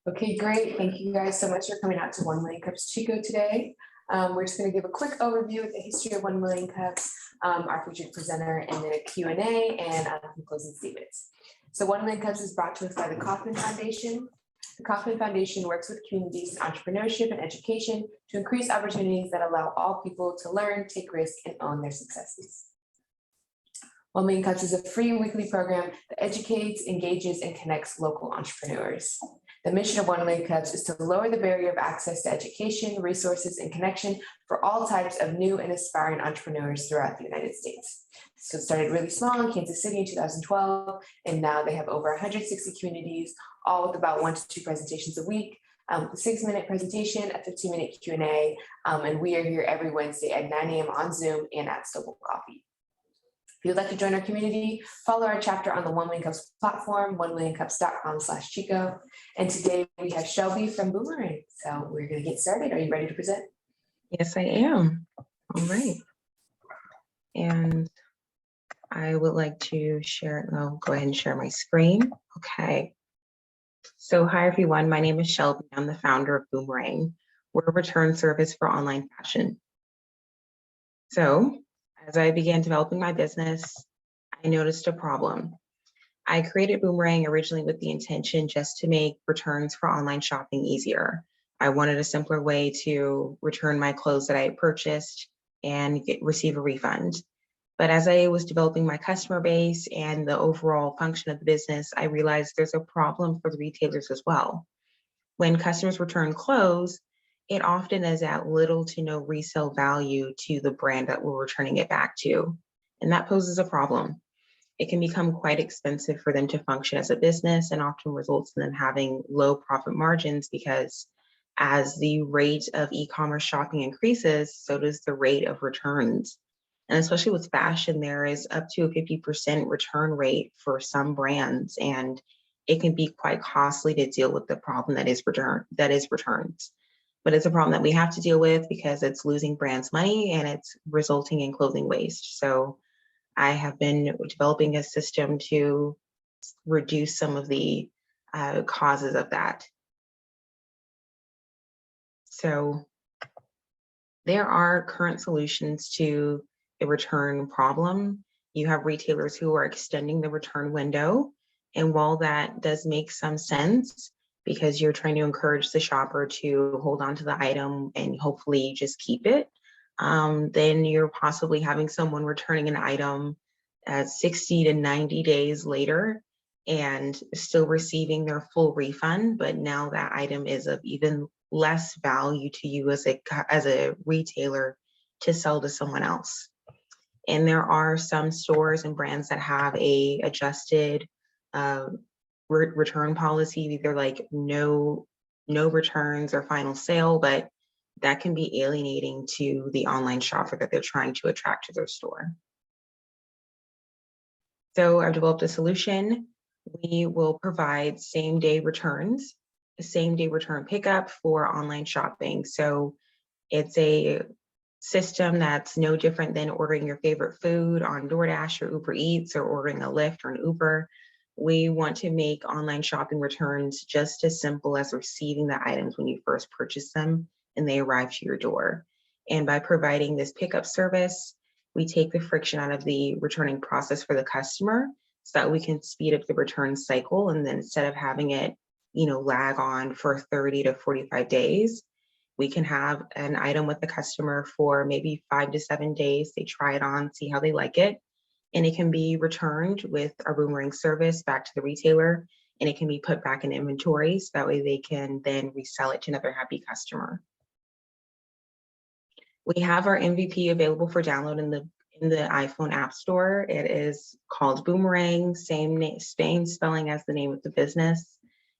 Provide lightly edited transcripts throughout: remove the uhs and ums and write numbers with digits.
Okay, great. Thank you guys so much for coming out to 1 Million Cups Chico today. We're just going to give a quick overview of the history of 1 Million Cups, our featured presenter, and then a Q&A and some closing statements. So 1 Million Cups is brought to us by the Kauffman Foundation. The Kauffman Foundation works with communities in entrepreneurship and education to increase opportunities that allow all people to learn, take risks, and own their successes. 1 Million Cups is a free weekly program that educates, engages, and connects local entrepreneurs. The mission of 1 Million Cups is to lower the barrier of access to education, resources, and connection for all types of new and aspiring entrepreneurs throughout the United States. So it started really small in Kansas City in 2012, and now they have over 160 communities, all with about 1 to 2 presentations a week, a 6-minute presentation, a 15-minute Q&A, and we are here every Wednesday at 9 a.m. on Zoom and at Stoppel Coffee. If you'd like to join our community, follow our chapter on the 1 Million Cups platform, 1millioncups.com/Chico. And today we have Shelby from Boomeringue. So we're going to get started. Are you ready to present? Yes, I am. All right. And I would like to share, I'll go ahead and share my screen. Okay. So hi, everyone. My name is Shelby. I'm the founder of Boomeringue. We're a return service for online fashion. So as I began developing my business, I noticed a problem. I created Boomeringue originally with the intention just to make returns for online shopping easier. I wanted a simpler way to return my clothes that I had purchased and receive a refund. But as I was developing my customer base and the overall function of the business, I realized there's a problem for the retailers as well. When customers return clothes, it often is at little to no resale value to the brand that we're returning it back to. And that poses a problem. It can become quite expensive for them to function as a business and often results in them having low profit margins because as the rate of e-commerce shopping increases, so does the rate of returns. And especially with fashion, there is up to a 50% return rate for some brands, and it can be quite costly to deal with the problem that is returns. But it's a problem that we have to deal with because it's losing brands money and it's resulting in clothing waste. So I have been developing a system to reduce some of the causes of that. So there are current solutions to the return problem. You have retailers who are extending the return window. And while that does make some sense, because you're trying to encourage the shopper to hold on to the item and hopefully just keep it, then you're possibly having someone returning an item 60 to 90 days later and still receiving their full refund, but now that item is of even less value to you as a retailer to sell to someone else. And there are some stores and brands that have a adjusted return policy, either like no returns or final sale, but that can be alienating to the online shopper that they're trying to attract to their store. So I've developed a solution. We will provide same-day returns, a same-day return pickup for online shopping. So it's a system that's no different than ordering your favorite food on DoorDash or Uber Eats or ordering a Lyft or an Uber. We want to make online shopping returns just as simple as receiving the items when you first purchase them and they arrive to your door. And by providing this pickup service, we take the friction out of the returning process for the customer so that we can speed up the return cycle. And then instead of having it, lag on for 30 to 45 days, we can have an item with the customer for maybe 5 to 7 days. They try it on, see how they like it. And it can be returned with our Boomeringue service back to the retailer, and it can be put back in inventory so that way they can then resell it to another happy customer. We have our MVP available for download in the iPhone App Store. It is called Boomeringue, same spelling as the name of the business.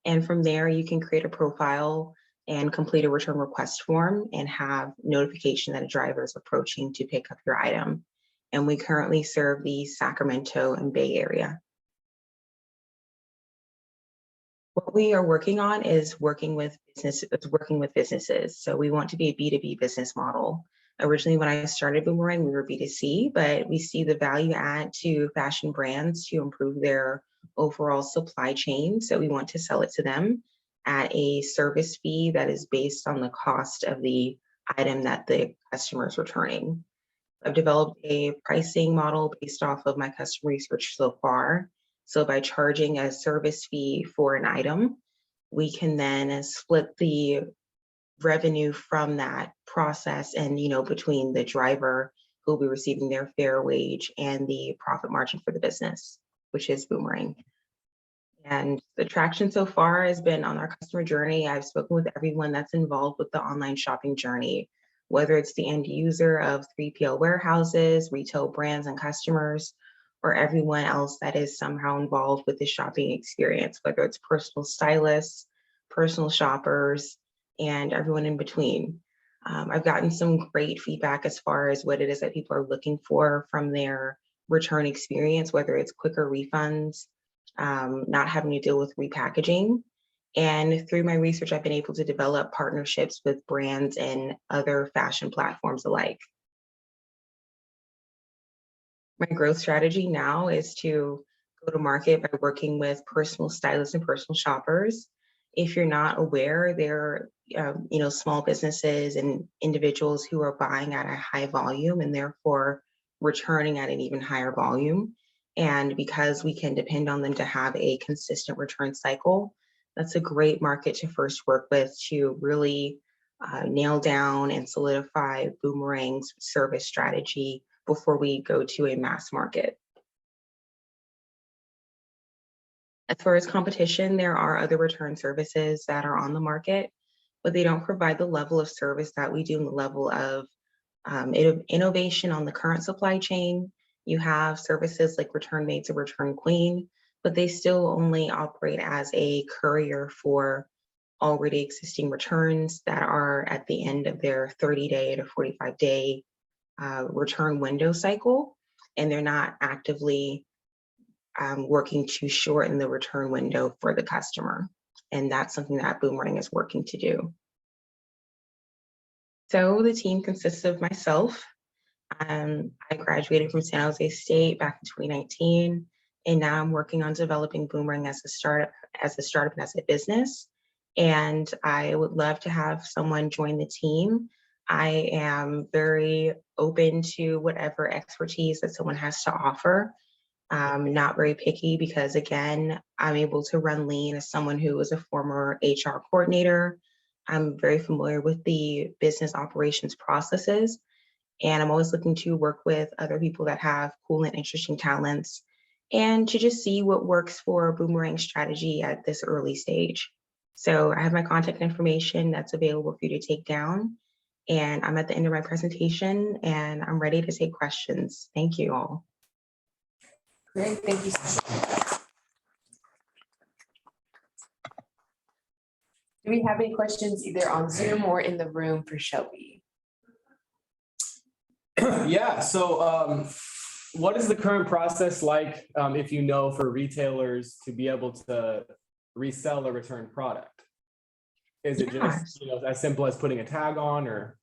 And from there, you can create a profile and complete a return request form and have notification that a driver is approaching to pick up your item. And we currently serve the Sacramento and Bay Area. What we are working on is working with businesses. So we want to be a B2b business model. Originally, when I started Boomeringue, we were B2C, but we see the value add to fashion brands to improve their overall supply chain. So we want to sell it to them at a service fee that is based on the cost of the item that the customer is returning. I've developed a pricing model based off of my customer research so far. So by charging a service fee for an item, we can then split the revenue from that process and, between the driver who will be receiving their fair wage and the profit margin for the business, which is Boomerang. And the traction so far has been on our customer journey. I've spoken with everyone that's involved with the online shopping journey, whether it's the end user of 3PL warehouses, retail brands and customers, or everyone else that is somehow involved with the shopping experience, whether it's personal stylists, personal shoppers, and everyone in between. I've gotten some great feedback as far as what it is that people are looking for from their return experience, whether it's quicker refunds, not having to deal with repackaging. And through my research, I've been able to develop partnerships with brands and other fashion platforms alike. My growth strategy now is to go to market by working with personal stylists and personal shoppers. If you're not aware, there are small businesses and individuals who are buying at a high volume and therefore returning at an even higher volume. And because we can depend on them to have a consistent return cycle, that's a great market to first work with to really nail down and solidify Boomerang's service strategy before we go to a mass market. As far as competition, there are other return services that are on the market, but they don't provide the level of service that we do and the level of innovation on the current supply chain. You have services like Return Mates or Return Queen, but they still only operate as a courier for already existing returns that are at the end of their 30-day to 45-day return window cycle, and they're not actively working to shorten the return window for the customer. And that's something that Boomerang is working to do. So the team consists of myself. I graduated from San Jose State back in 2019, and now I'm working on developing Boomerang as a startup and as a business. And I would love to have someone join the team. I am very open to whatever expertise that someone has to offer. Not very picky because, again, I'm able to run lean as someone who was a former HR coordinator. I'm very familiar with the business operations processes, and I'm always looking to work with other people that have cool and interesting talents and to just see what works for Boomerang strategy at this early stage. So I have my contact information that's available for you to take down, and I'm at the end of my presentation and I'm ready to take questions. Thank you all. Great, thank you so much. Do we have any questions either on Zoom or in the room for Shelby? Yeah, so what is the current process like, if you know, for retailers to be able to resell a returned product? Is it just as simple as putting a tag on, or?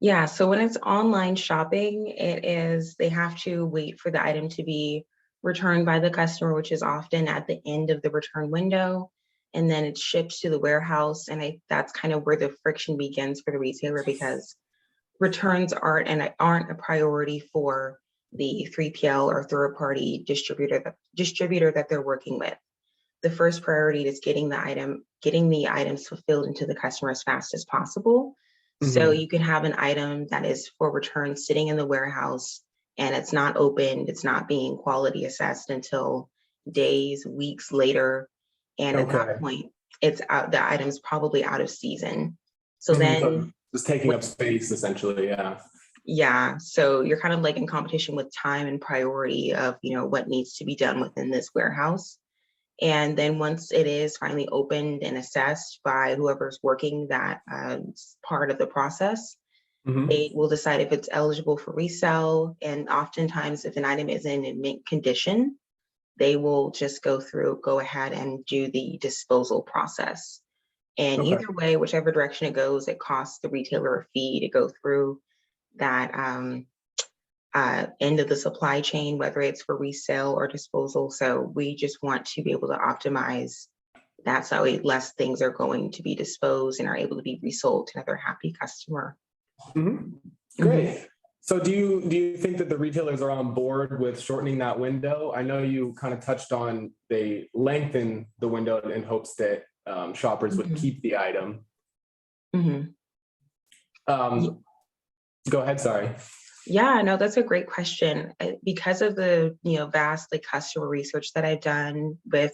Yeah, so when it's online shopping, they have to wait for the item to be returned by the customer, which is often at the end of the return window, and then it ships to the warehouse. And that's kind of where the friction begins for the retailer, because returns aren't a priority for the 3PL or third-party distributor that they're working with. The first priority is getting the items fulfilled into the customer as fast as possible. So you can have an item that is for return sitting in the warehouse and it's not opened, it's not being quality assessed until days, weeks later. And at that point, it's out, the item's probably out of season. So then it's taking up space essentially, yeah. Yeah, so you're kind of like in competition with time and priority of, what needs to be done within this warehouse. And then once it is finally opened and assessed by whoever's working that part of the process, they will decide if it's eligible for resale. And oftentimes, if an item is in mint condition, they will just go ahead and do the disposal process. And either way, whichever direction it goes, it costs the retailer a fee to go through that end of the supply chain, whether it's for resale or disposal. So we just want to be able to optimize that's how less things are going to be disposed and are able to be resold to another happy customer. Great. So do you think that the retailers are on board with shortening that window? I know you kind of touched on they lengthen the window in hopes that shoppers would keep the item. Go ahead, sorry. Yeah, no, that's a great question. Because of the vast customer research that I've done with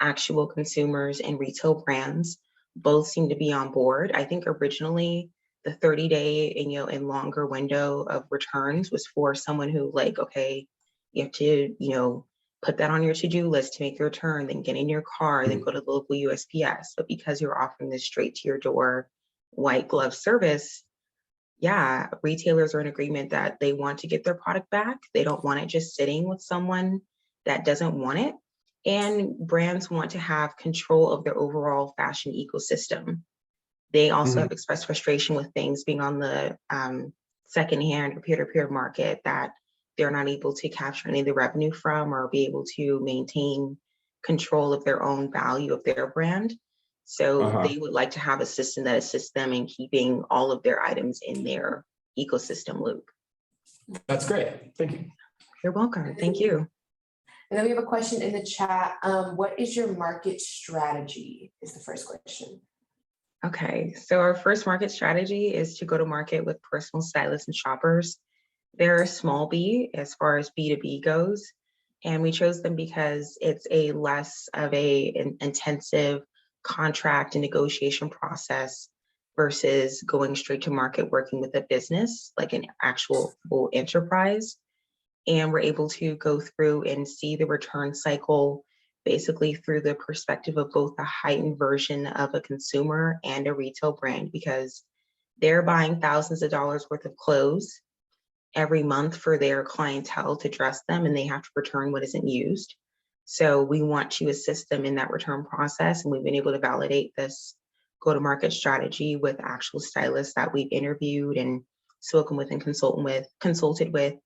actual consumers and retail brands, both seem to be on board. I think originally the 30-day and longer window of returns was for someone who okay, you have to put that on your to-do list to make your return, then get in your car, then go to the local USPS. But because you're offering this straight to your door white glove service, yeah, retailers are in agreement that they want to get their product back. They don't want it just sitting with someone that doesn't want it. And brands want to have control of their overall fashion ecosystem. They also have expressed frustration with things being on the secondhand or peer-to-peer market that they're not able to capture any of the revenue from or be able to maintain control of their own value of their brand. So they would like to have a system that assists them in keeping all of their items in their ecosystem loop. That's great. Thank you. You're welcome. Thank you. And then we have a question in the chat. What is your market strategy? Is the first question. Okay, so our first market strategy is to go to market with personal stylists and shoppers. They're a small B as far as B2B goes. And we chose them because it's a less of an intensive contract and negotiation process versus going straight to market working with a business, like an actual full enterprise. And we're able to go through and see the return cycle basically through the perspective of both a heightened version of a consumer and a retail brand, because they're buying thousands of dollars worth of clothes every month for their clientele to dress them, and they have to return what isn't used. So we want to assist them in that return process. And we've been able to validate this go-to-market strategy with actual stylists that we've interviewed and spoken with and consulted with,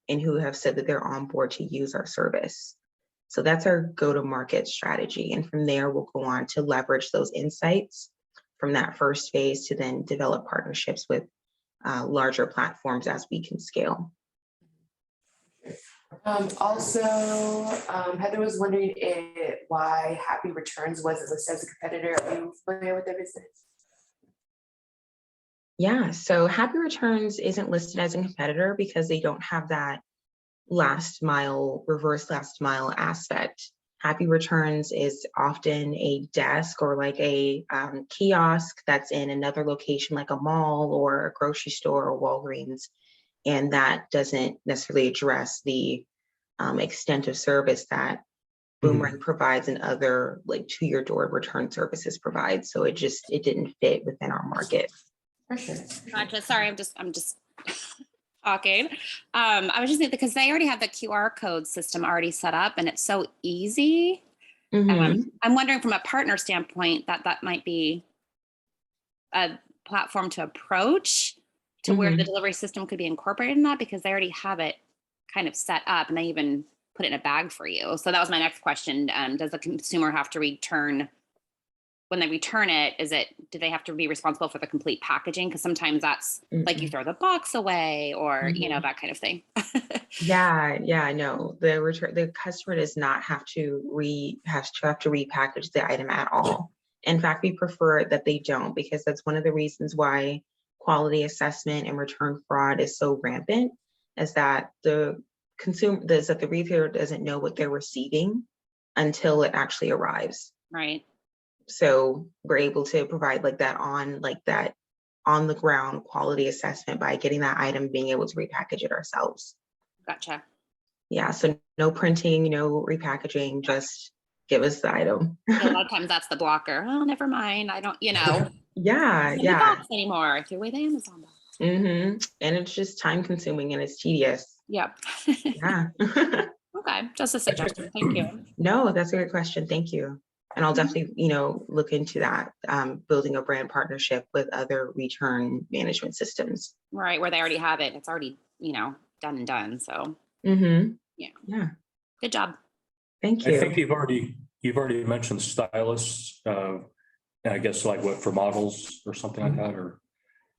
and who have said that they're on board to use our service. So that's our go-to-market strategy. And from there, we'll go on to leverage those insights from that first phase to then develop partnerships with larger platforms as we can scale. Also, Heather was wondering why Happy Returns wasn't listed as a competitor. Are you familiar with their business? Yeah, so Happy Returns isn't listed as a competitor because they don't have that reverse last mile aspect. Happy Returns is often a desk or like a kiosk that's in another location, like a mall or a grocery store or Walgreens. And that doesn't necessarily address the extent of service that Boomerang provides and other like to your door return services provide. So it didn't fit within our market. For sure. Gotcha. Sorry, I'm just talking. I was just thinking because they already have the QR code system already set up and it's so easy. I'm wondering from a partner standpoint that might be a platform to approach to where the delivery system could be incorporated in that, because they already have it kind of set up and they even put it in a bag for you. So that was my next question. Does the consumer have to return, when they return it, do they have to be responsible for the complete packaging? Because sometimes that's like you throw the box away or, that kind of thing. Yeah, no, the customer does not have to repackage the item at all. In fact, we prefer that they don't, because that's one of the reasons why quality assessment and return fraud is so rampant, is that the retailer doesn't know what they're receiving until it actually arrives. Right. So we're able to provide that on the ground quality assessment by getting that item, being able to repackage it ourselves. Gotcha. Yeah, so no printing, no repackaging, just give us the item. A lot of times that's the blocker. Oh, never mind. I don't, Yeah. box anymore. Throw away the Amazon box. And it's just time consuming and it's tedious. Yep. Yeah. Okay, just a suggestion. Thank you. No, that's a good question. Thank you. And I'll definitely, look into that, building a brand partnership with other return management systems. Right, where they already have it. It's already, done and done. So. Yeah. Good job. Thank you. I think you've already You've already mentioned stylists, I guess like what, for models or something like that, or?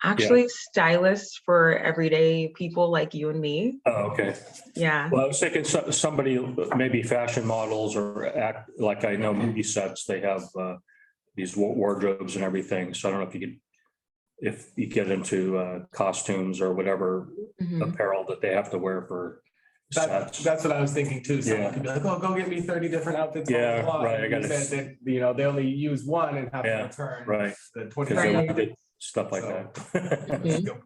Actually, stylists for everyday people like you and me. Oh, okay. Yeah. Well, I was thinking somebody, maybe fashion models or act, like I know movie sets, they have these wardrobes and everything. So I don't know if you get into costumes or whatever Mhm. apparel that they have to wear for sets. That's what I was thinking too. Someone Yeah. could be like, oh, go get me 30 different outfits. Yeah, blah, blah, blah. right, I And you gotta- said that, they only use one and have to Yeah, return Right, the because 20. they did stuff like So- that. Mhm.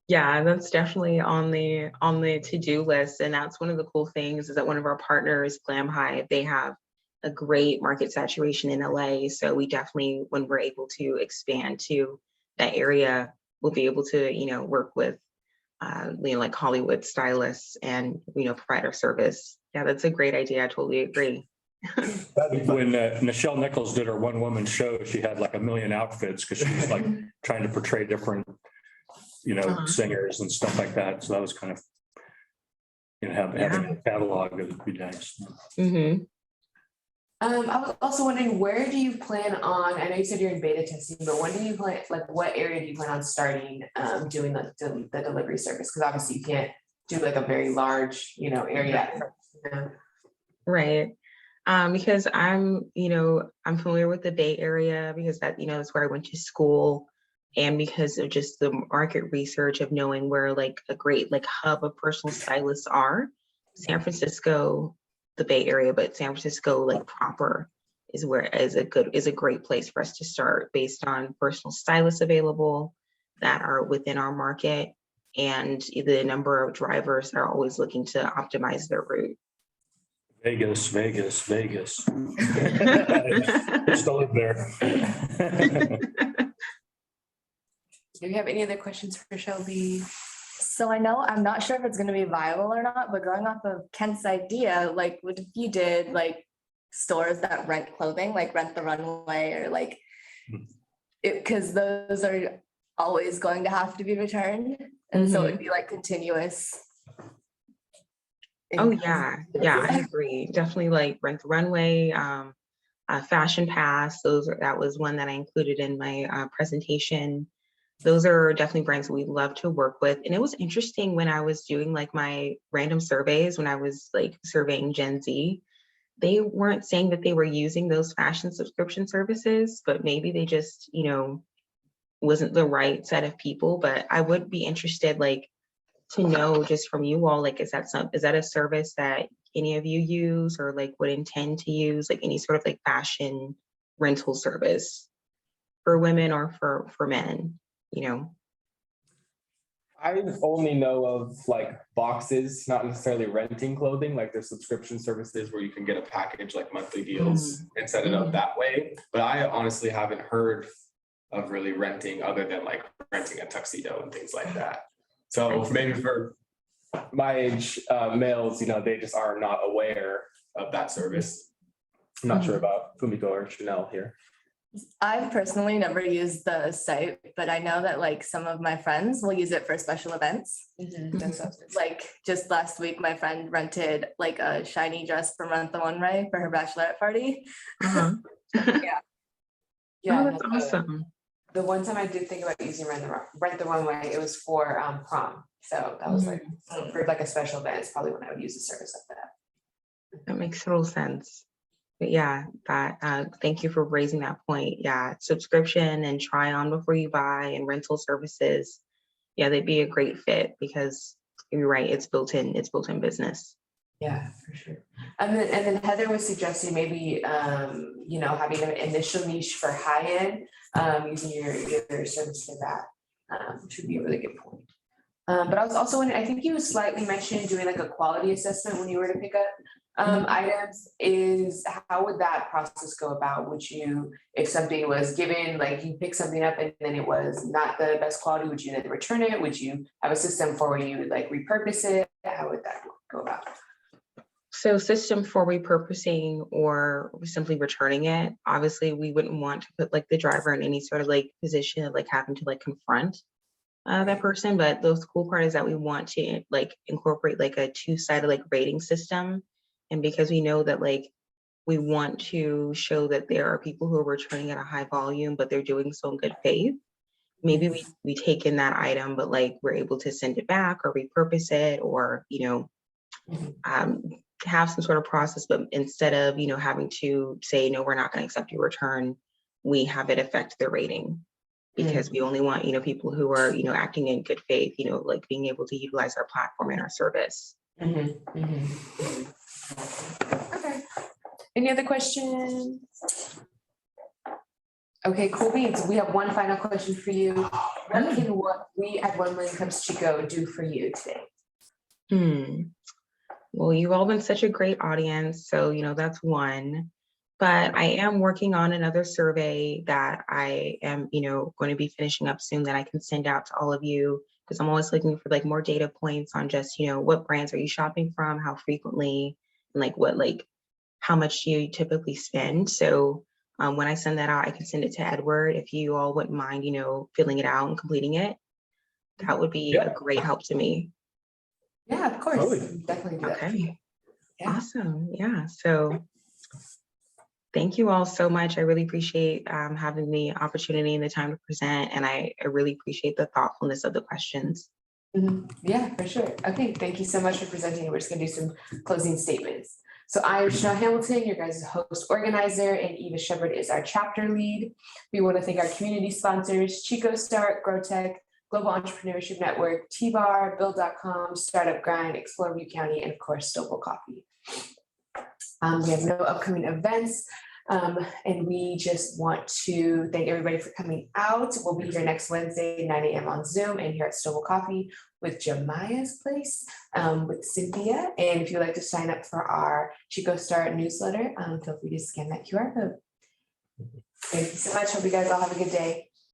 Yeah, that's definitely on the to-do list. And that's one of the cool things is that one of our partners, Glam Hive, they have a great market saturation in LA. So we definitely, when we're able to expand to that area, we'll be able to, work with like Hollywood stylists and, provide our service. Yeah, that's a great idea. I totally agree. When Nichelle Nichols did her one-woman show, she had like 1 million outfits because she was like trying to portray different, singers and stuff like that. So that was kind of, having a catalog would be nice. Mm-hmm. I was also wondering, where do you plan on, I know you said you're in beta testing, but when do you plan, like what area do you plan on starting doing the delivery service? Because obviously you can't do like a very large, area. at first. Right. Because I'm familiar with the Bay Area because that's where I went to school. And because of just the market research of knowing where like a great like hub of personal stylists are, San Francisco, the Bay Area, but San Francisco like proper is a great place for us to start based on personal stylists available that are within our market and the number of drivers that are always looking to optimize their route. Vegas. Used to live there. Do you have any other questions for Shelby? So I'm not sure if it's gonna be viable or not, but going off of Kent's idea, like what if you did like stores that rent clothing, like Rent the Runway or like because those are always going to have to be returned. And so it'd be like continuous. Oh income. yeah, I agree. Definitely like Rent the Runway, Fashion Pass. That was one that I included in my presentation. Those are definitely brands that we love to work with. And it was interesting when I was doing like my random surveys, when I was like surveying Gen Z, they weren't saying that they were using those fashion subscription services, but maybe they just, wasn't the right set of people. But I would be interested like to know just from you all, like, is that a service that any of you use or like would intend to use, like any sort of like fashion rental service for women or for men? I only know of like boxes, not necessarily renting clothing, like there's subscription services where you can get a package like monthly deals and set it up that way. But I honestly haven't heard of really renting other than like renting a tuxedo and things like that. So maybe for my age males, they just are not aware of that service. I'm not sure about Fumiko or Chanel here. I've personally never used the site, but I know that like some of my friends will use it for special events. Like just last week, my friend rented like a shiny dress from Rent the Runway for her bachelorette party. Yeah, Yeah, that's awesome. The one time I did think about using Rent the Runway, it was for prom. So that was like for like a special event. It's probably when I would use a service like that. That makes total sense. But yeah, thank you for raising that point. Yeah, subscription and try on before you buy and rental services. Yeah, they'd be a great fit because you're right, it's built in business. Yeah, for sure. And then Heather was suggesting maybe having an initial niche for high end, using your service for that, which would be a really good point. But I was also wondering, I think you slightly mentioned doing like a quality assessment when you were to pick up items. How would that process go about? Would you, if something was given, like you pick something up and then it was not the best quality, would you then return it? Would you have a system for where you would like repurpose it? How would that go about? So system for repurposing or simply returning it, obviously we wouldn't want to put like the driver in any sort of like position of like having to like confront that person. But the cool part is that we want to like incorporate like a two-sided like rating system. And because we know that like we want to show that there are people who are returning at a high volume, but they're doing so in good faith. Maybe we take in that item, but like we're able to send it back or repurpose it, or, have some sort of process, but instead of, having to say, no, we're not going to accept your return, we have it affect the rating, because we only want, people who are, acting in good faith, like being able to utilize our platform and our service. Okay. Any other questions? Okay, cool beans. We have one final question for you. What can we at 1 Million Cups Chico do for you today? Well, you've all been such a great audience, so that's one. But I am working on another survey that I am, going to be finishing up soon, that I can send out to all of you, because I'm always looking for like more data points on just, what brands are you shopping from, how frequently, and how much do you typically spend. So when I send that out, I can send it to Edward. If you all wouldn't mind, filling it out and completing it, that would be a great help to me. Yeah, of course. Totally. Definitely do that. Okay. Yeah. Awesome. Yeah. So thank you all so much. I really appreciate having the opportunity and the time to present. And I really appreciate the thoughtfulness of the questions. Yeah, for sure. Okay, thank you so much for presenting. We're just gonna do some closing statements. So I'm Chanel Hamilton, your guys' host organizer, and Eva Shepard is our chapter lead. We want to thank our community sponsors, Chico Start, GrowTech, Global Entrepreneurship Network, T-Bar, Build.com, Startup Grind, Explore Butte County, and of course, Stoppel Coffee. We have no upcoming events, and we just want to thank everybody for coming out. We'll be here next Wednesday, 9 a.m. on Zoom, and here at Stoppel Coffee with Jemiah's Place, with Cynthia. And if you'd like to sign up for our Chico Start newsletter, feel free to scan that QR code. Thank you so much. Hope you guys all have a good day.